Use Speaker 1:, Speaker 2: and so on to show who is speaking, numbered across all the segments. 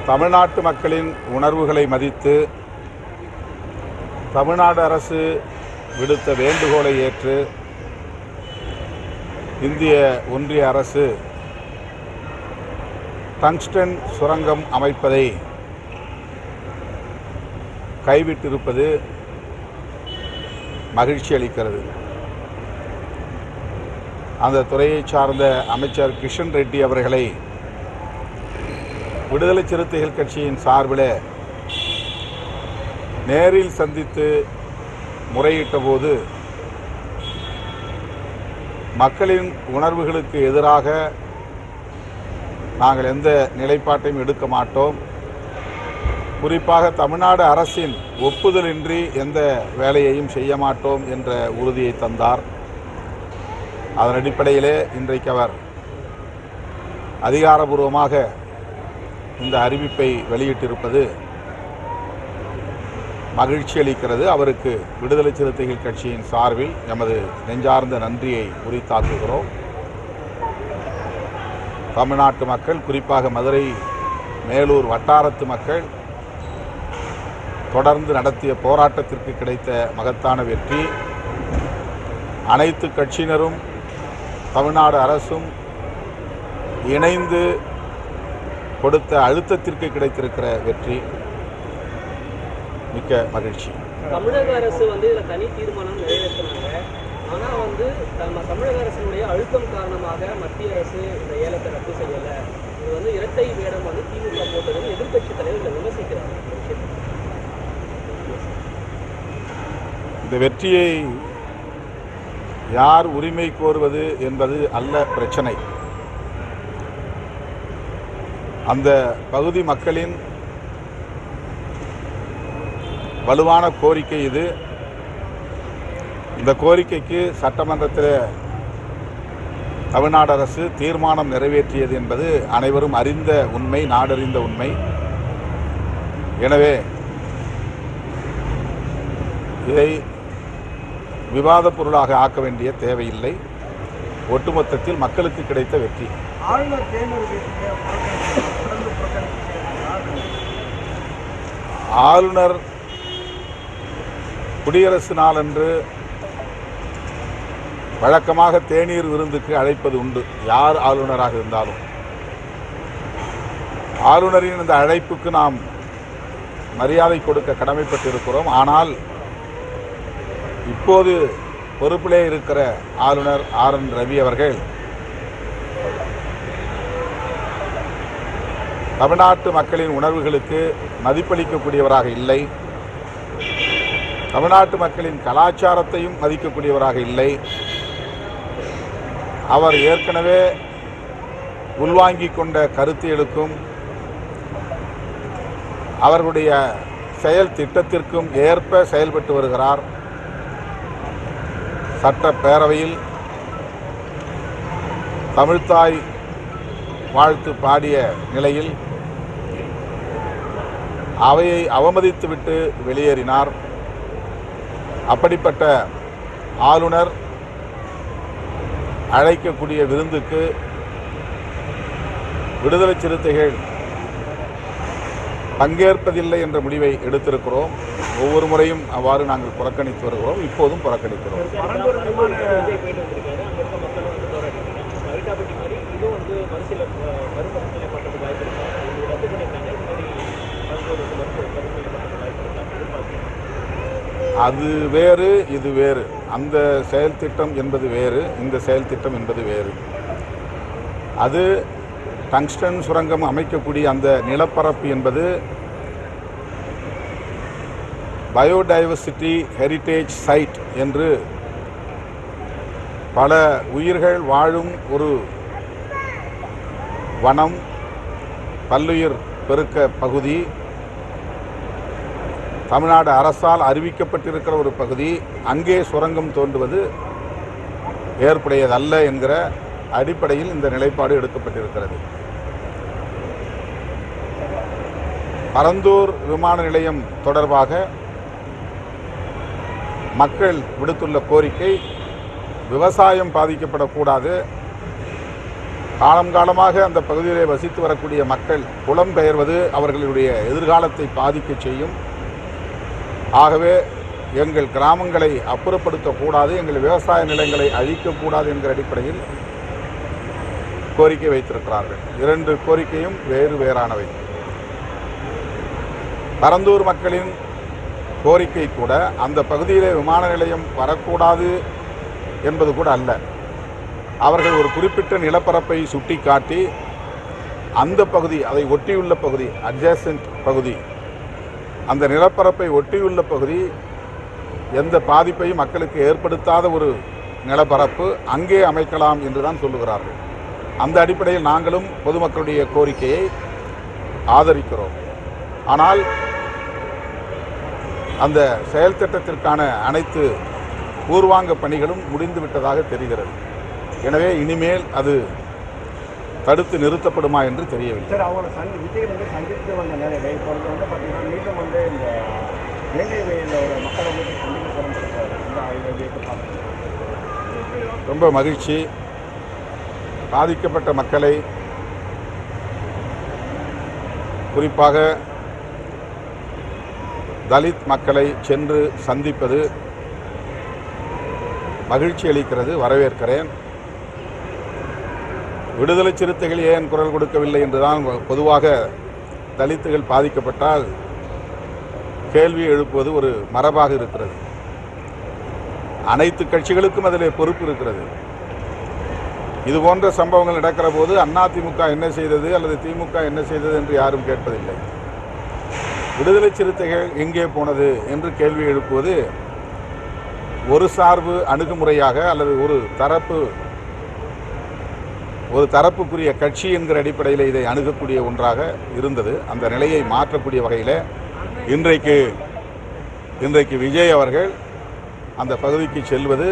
Speaker 1: தமிழ்நாட்டு மக்களின் உணர்வுகளை மதித்து தமிழ்நாடு அரசு விடுத்த வேண்டுகோளை ஏற்று இந்திய ஒன்றிய அரசு டங்ஸ்டன் சுரங்கம் அமைப்பதை கைவிட்டிருப்பது மகிழ்ச்சி அளிக்கிறது. அந்த துறையை சார்ந்த அமைச்சர் கிஷன் ரெட்டி அவர்களை விடுதலை சிறுத்தைகள் கட்சியின் சார்பில் நேரில் சந்தித்து முறையிட்ட போது மக்களின் உணர்வுகளுக்கு எதிராக நாங்கள் எந்த நிலைப்பாட்டையும் எடுக்க மாட்டோம், குறிப்பாக தமிழ்நாடு அரசின் ஒப்புதலின்றி எந்த வேலையையும் செய்ய மாட்டோம் என்ற உறுதியை தந்தார். அதன் அடிப்படையிலே இன்றைக்கு அவர் அதிகாரபூர்வமாக இந்த அறிவிப்பை வெளியிட்டிருப்பது மகிழ்ச்சி அளிக்கிறது. அவருக்கு விடுதலை சிறுத்தைகள் கட்சியின் சார்பில் எமது நெஞ்சார்ந்த நன்றியை உரித்தாக்குகிறோம். தமிழ்நாட்டு மக்கள், குறிப்பாக மதுரை மேலூர் வட்டாரத்து மக்கள் தொடர்ந்து நடத்திய போராட்டத்திற்கு கிடைத்த மகத்தான வெற்றி, அனைத்து கட்சியினரும் தமிழ்நாடு அரசும் இணைந்து கொடுத்த அழுத்தத்திற்கு கிடைத்திருக்கிற வெற்றி மிக்க மகிழ்ச்சி.
Speaker 2: தமிழக அரசு இதில் தனி தீர்மானம் நிறைவேற்றினாங்க. ஆனால் தமிழக அரசினுடைய அழுத்தம் காரணமாக மத்திய அரசு இந்த ஏலத்தை ரத்து செய்யலை. இது இரட்டை வேடம் திமுக போட்டது எதிர்கட்சி தலைவர்கள் விமர்சிக்கிறாங்க.
Speaker 1: இந்த வெற்றியை யார் உரிமை கோருவது என்பது அல்ல பிரச்சனை. அந்த பகுதி மக்களின் வலுவான கோரிக்கை இது. இந்த கோரிக்கைக்கு சட்டமன்றத்தில் தமிழ்நாடு அரசு தீர்மானம் நிறைவேற்றியது என்பது அனைவரும் அறிந்த உண்மை, நாடறிந்த உண்மை. எனவே இதை விவாத பொருளாக ஆக்க வேண்டிய தேவையில்லை. ஒட்டுமொத்தத்தில் மக்களுக்கு கிடைத்த வெற்றி. ஆளுநர் குடியரசு நாளன்று வழக்கமாக தேநீர் விருந்துக்கு அழைப்பது உண்டு, யார் ஆளுநராக இருந்தாலும். ஆளுநரின் இந்த அழைப்புக்கு நாம் மரியாதை கொடுக்க கடமைப்பட்டிருக்கிறோம். ஆனால் இப்போது பொறுப்பிலே இருக்கிற ஆளுநர் RN ரவி அவர்கள் தமிழ்நாட்டு மக்களின் உணர்வுகளுக்கு மதிப்பளிக்கக்கூடியவராக இல்லை, தமிழ்நாட்டு மக்களின் கலாச்சாரத்தையும் மதிக்கக்கூடியவராக இல்லை. அவர் ஏற்கனவே உள்வாங்கிக் கொண்ட கருத்தியலுக்கும் அவர்களுடைய செயல் திட்டத்திற்கும் ஏற்ப செயல்பட்டு வருகிறார். சட்டப்பேரவையில் தமிழ்த்தாய் வாழ்த்து பாடிய நிலையில் அவையை அவமதித்துவிட்டு வெளியேறினார். அப்படிப்பட்ட ஆளுநர் அழைக்கக்கூடிய விருந்துக்கு விடுதலை சிறுத்தைகள் பங்கேற்பதில்லை என்ற முடிவை எடுத்திருக்கிறோம். ஒவ்வொரு முறையும் அவ்வாறு நாங்கள் புறக்கணித்து வருகிறோம், இப்போதும் புறக்கணிக்கிறோம். அது வேறு, இது வேறு. அந்த செயல் திட்டம் என்பது வேறு, இந்த செயல் திட்டம் என்பது வேறு. அது டங்ஸ்டன் சுரங்கம் அமைக்கக்கூடிய அந்த நிலப்பரப்பு என்பது பயோடைவர்சிட்டி ஹெரிட்டேஜ் சைட் என்று பல உயிர்கள் வாழும் ஒரு வனம், பல்லுயிர் பெருக்க பகுதி, தமிழ்நாடு அரசால் அறிவிக்கப்பட்டிருக்கிற ஒரு பகுதி. அங்கே சுரங்கம் தோன்றுவது ஏற்புடையதல்ல என்கிற அடிப்படையில் இந்த நிலைப்பாடு எடுக்கப்பட்டிருக்கிறது. பரந்தூர் விமான நிலையம் தொடர்பாக மக்கள் விடுத்துள்ள கோரிக்கை, விவசாயம் பாதிக்கப்படக்கூடாது, காலம் காலமாக அந்த பகுதியிலே வசித்து வரக்கூடிய மக்கள் புலம்பெயர்வது அவர்களுடைய எதிர்காலத்தை பாதிக்க செய்யும். ஆகவே எங்கள் கிராமங்களை அப்புறப்படுத்தக்கூடாது, எங்கள் விவசாய நிலங்களை அழிக்கக்கூடாது என்கிற அடிப்படையில் கோரிக்கை வைத்திருக்கிறார்கள். 2 கோரிக்கையும் வேறானவை. பரந்தூர் மக்களின் கோரிக்கை கூட அந்த பகுதியிலே விமான நிலையம் வரக்கூடாது என்பது கூட அல்ல. அவர்கள் ஒரு குறிப்பிட்ட நிலப்பரப்பை சுட்டிக்காட்டி அந்த பகுதி, அதை ஒட்டியுள்ள பகுதி, அட்ஜசன்ட் பகுதி, அந்த நிலப்பரப்பை ஒட்டியுள்ள பகுதி எந்த பாதிப்பையும் மக்களுக்கு ஏற்படுத்தாத ஒரு நிலப்பரப்பு அங்கே அமைக்கலாம் என்றுதான் சொல்லுகிறார்கள். அந்த அடிப்படையில் நாங்களும் பொதுமக்களுடைய கோரிக்கையை ஆதரிக்கிறோம். ஆனால் அந்த செயல் திட்டத்திற்கான அனைத்து பூர்வாங்க பணிகளும் முடிந்துவிட்டதாக தெரிகிறது. எனவே இனிமேல் அது தடுத்து நிறுத்தப்படுமா என்று தெரியவில்லை.
Speaker 3: சார், அவங்க விஜய் சந்தித்து வந்த நிலையில இப்போ பார்த்தீங்கன்னா மீண்டும் இந்த வேங்கை வயலில் மக்களை
Speaker 1: ரொம்ப மகிழ்ச்சி. பாதிக்கப்பட்ட மக்களை, குறிப்பாக தலித் மக்களை சென்று சந்திப்பது மகிழ்ச்சி அளிக்கிறது, வரவேற்கிறேன். விடுதலை சிறுத்தைகள் ஏன் குரல் கொடுக்கவில்லை என்றுதான் பொதுவாக தலித்துகள் பாதிக்கப்பட்டால் கேள்வி எழுப்புவது ஒரு மரபாக இருக்கிறது. அனைத்து கட்சிகளுக்கும் அதிலே பொறுப்பு இருக்கிறது. இதுபோன்ற சம்பவங்கள் நடக்கிற போது அதிமுக என்ன செய்தது அல்லது திமுக என்ன செய்தது என்று யாரும் கேட்பதில்லை. விடுதலை சிறுத்தைகள் எங்கே போனது என்று கேள்வி எழுப்புவது ஒரு சார்பு அணுகுமுறையாக அல்லது ஒரு தரப்புக்குரிய கட்சி என்கிற அடிப்படையில் இதை அணுகக்கூடிய ஒன்றாக இருந்தது. அந்த நிலையை மாற்றக்கூடிய வகையில் இன்றைக்கு விஜய் அவர்கள் அந்த பகுதிக்கு செல்வது,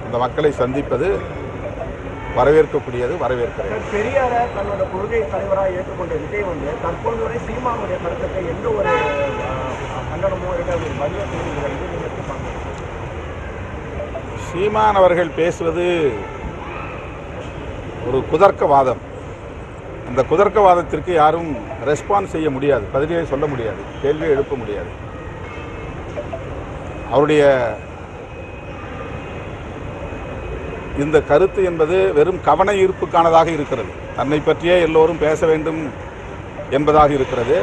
Speaker 1: அந்த மக்களை சந்திப்பது வரவேற்கக்கூடியது, வரவேற்கிறேன்.
Speaker 3: பெரியார தன்னோட கொள்கை தலைவராக ஏற்றுக்கொண்ட விஜய் தற்போது வரை சீமானுடைய கருத்துக்கு எந்த ஒரு கண்டனமோ
Speaker 1: சீமான் அவர்கள் பேசுவது ஒரு குதர்க்கவாதம். அந்த குதர்க்கவாதத்திற்கு யாரும் ரெஸ்பான்ஸ் செய்ய முடியாது, பதிலே சொல்ல முடியாது, கேள்வியை எழுப்ப முடியாது. அவருடைய இந்த கருத்து என்பது வெறும் கவன ஈர்ப்புக்கானதாக இருக்கிறது. தன்னை பற்றியே எல்லோரும் பேச வேண்டும் என்பதாக இருக்கிறது.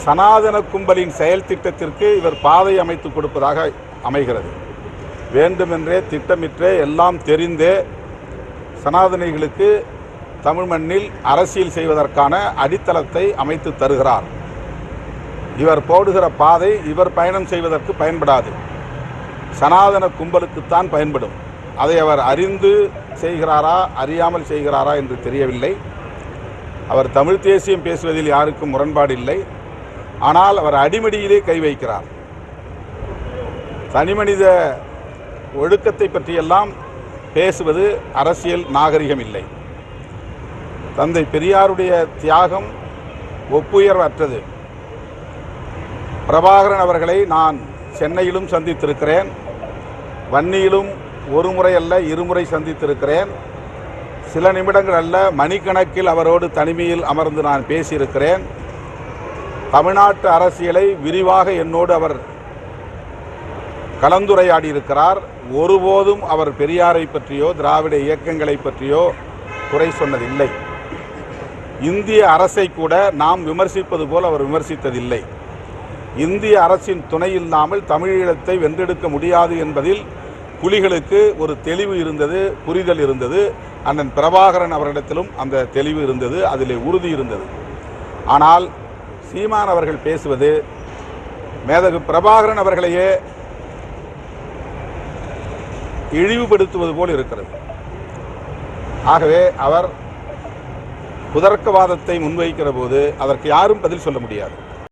Speaker 1: சனாதன கும்பலின் செயல் திட்டத்திற்கு இவர் பாதை அமைத்து கொடுப்பதாக அமைகிறது. வேண்டுமென்றே திட்டமிட்டே எல்லாம் தெரிந்தே சனாதனிகளுக்கு தமிழ் மண்ணில் அரசியல் செய்வதற்கான அடித்தளத்தை அமைத்து தருகிறார். இவர் போடுகிற பாதை இவர் பயணம் செய்வதற்கு பயன்படாது, சனாதன கும்பலுக்குத்தான் பயன்படும். அதை அவர் அறிந்து செய்கிறாரா அறியாமல் செய்கிறாரா என்று தெரியவில்லை. அவர் தமிழ் தேசியம் பேசுவதில் யாருக்கும் முரண்பாடு இல்லை. ஆனால் அவர் அடிமடியிலே கை வைக்கிறார். தனிமனித ஒழுக்கத்தை பற்றியெல்லாம் பேசுவது அரசியல் நாகரிகம் இல்லை. தந்தை பெரியாருடைய தியாகம் ஒப்புயர்வற்றது. பிரபாகரன் அவர்களை நான் சென்னையிலும் சந்தித்திருக்கிறேன், வன்னியிலும் ஒரு முறை அல்ல 2 முறை சந்தித்திருக்கிறேன். சில நிமிடங்கள் அல்ல, மணிக்கணக்கில் அவரோடு தனிமையில் அமர்ந்து நான் பேசியிருக்கிறேன். தமிழ்நாட்டு அரசியலை விரிவாக என்னோடு அவர் கலந்துரையாடி இருக்கிறார். ஒருபோதும் அவர் பெரியாரை பற்றியோ திராவிட இயக்கங்களை பற்றியோ குறை சொன்னதில்லை. இந்திய அரசை கூட நாம் விமர்சிப்பது போல் அவர் விமர்சித்ததில்லை. இந்திய அரசின் துணை இல்லாமல் தமிழீழத்தை வென்றெடுக்க முடியாது என்பதில் புலிகளுக்கு ஒரு தெளிவு இருந்தது, புரிதல் இருந்தது. அண்ணன் பிரபாகரன் அவரிடத்திலும் அந்த தெளிவு இருந்தது, அதிலே உறுதி இருந்தது. ஆனால் சீமான் அவர்கள் பேசுவது மேதகு பிரபாகரன் அவர்களையே இழிவுபடுத்துவது போல் இருக்கிறது. ஆகவே அவர் குதர்க்கவாதத்தை முன்வைக்கிற போது அதற்கு யாரும் பதில் சொல்ல முடியாது.